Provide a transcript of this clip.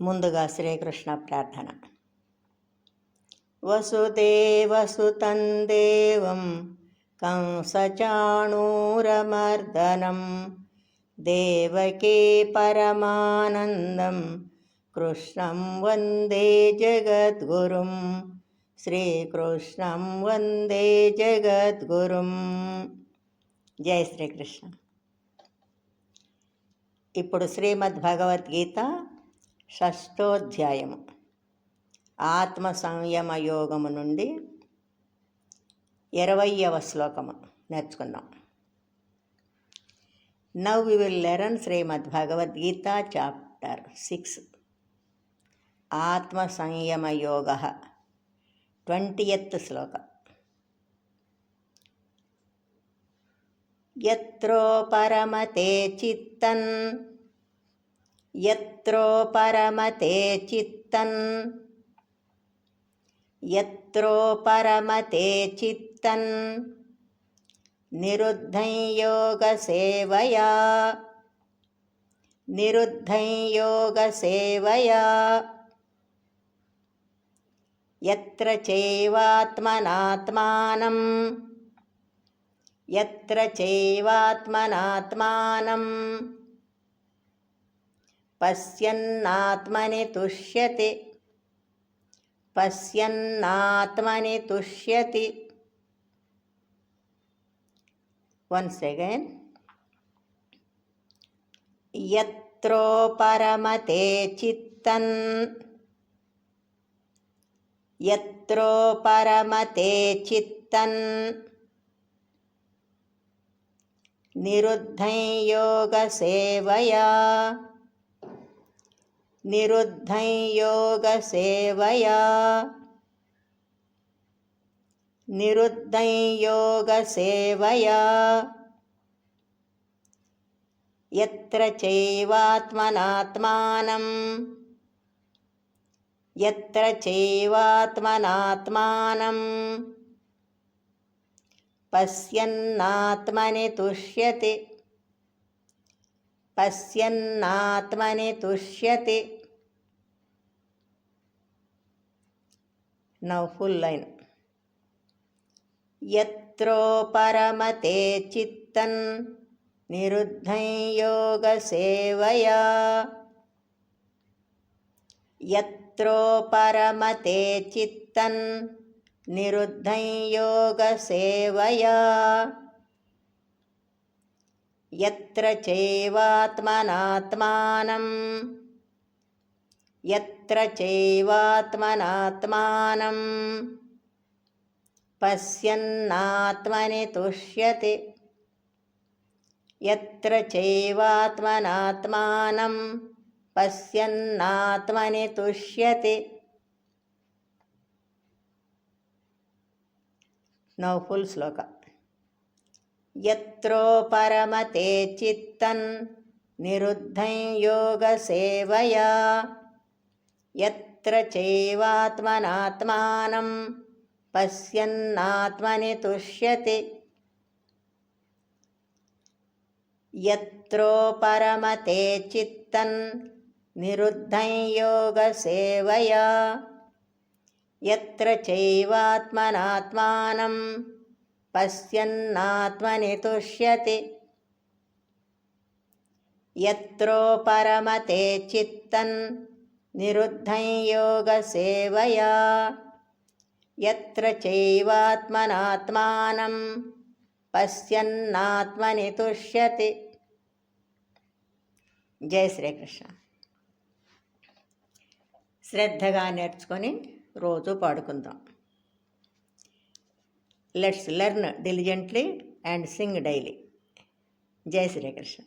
ముందుగా శ్రీకృష్ణ ప్రార్థన. వసుదేవసుతం దేవం కంసచాణూరమర్దనం దేవకీ పరమానందం కృష్ణం వందే జగద్గురుం. శ్రీకృష్ణం వందే జగద్గురుం. జై శ్రీకృష్ణ. ఇప్పుడు శ్రీమద్భగవద్గీత 6వ అధ్యాయము ఆత్మ సంయమ యోగము నుండి 20వ శ్లోకము నేర్చుకుందాం. Now we will learn Shrimad Bhagavad Gita chapter 6 Atma Samyama Yoga 20th shloka. యత్రో పరమతే చిత్తన్ యత్రో పరమతే చిత్తన్ యత్రో పరమతే చిత్తన్ నిరుద్ధం యోగ సేవయా నిరుద్ధం యోగ సేవయా యత్ర చైవాత్మనాత్మానం యత్ర చైవాత్మనాత్మానం పశ్యన్నాత్మని తుష్యతి పశ్యన్నాత్మని తుష్యతి. Once again. యత్రో పరమతే చిత్తన్ యత్రో పరమతే చిత్తన్ నిరుద్ధం యోగ సేవయా నిరుద్ధం యోగ సేవయా నిరుద్ధం యోగ సేవయా యత్ర చైవాత్మనాత్మానం యత్ర చైవాత్మనాత్మానం పశ్యన్నాత్మని తుష్యతి పశ్యన్నాత్మని తుష్యతి. Now full line. యత్రో పరమతే చిత్తన్ నిరుద్ధం యోగ సేవయా యత్రో పరమతే చిత్తన్ నిరుద్ధం యోగ సేవయా యత్ర చైవాత్మనాత్మానం యత్ర చైవాత్మనాత్మానం పశ్యన్నాత్మని తుష్యతి యత్ర చైవాత్మనాత్మానం పశ్యన్నాత్మని తుష్యతి. Now full shloka. యత్రో పరమతే చిత్తన్ నిరుద్ధం యోగ సేవయా యత్ర చైవాత్మనాత్మానం పశ్యన్నాత్మని తుష్యతి యత్రో పరమతే చిత్తన్ నిరుద్ధం యోగ సేవయా యత్ర చైవాత్మనాత్మానం పశ్యన్నాత్మని తుష్యతి యత్రో పరమతే చిత్తన్ నిరుద్ధం యోగ సేవయా యత్ర చైవాత్మనాత్మానం పశ్యన్నాత్మని తుష్యతి. జై శ్రీకృష్ణ. శ్రద్ధగా నేర్చుకొని రోజు పాడుకుందాం. Let's learn diligently and sing daily. జై శ్రీకృష్ణ.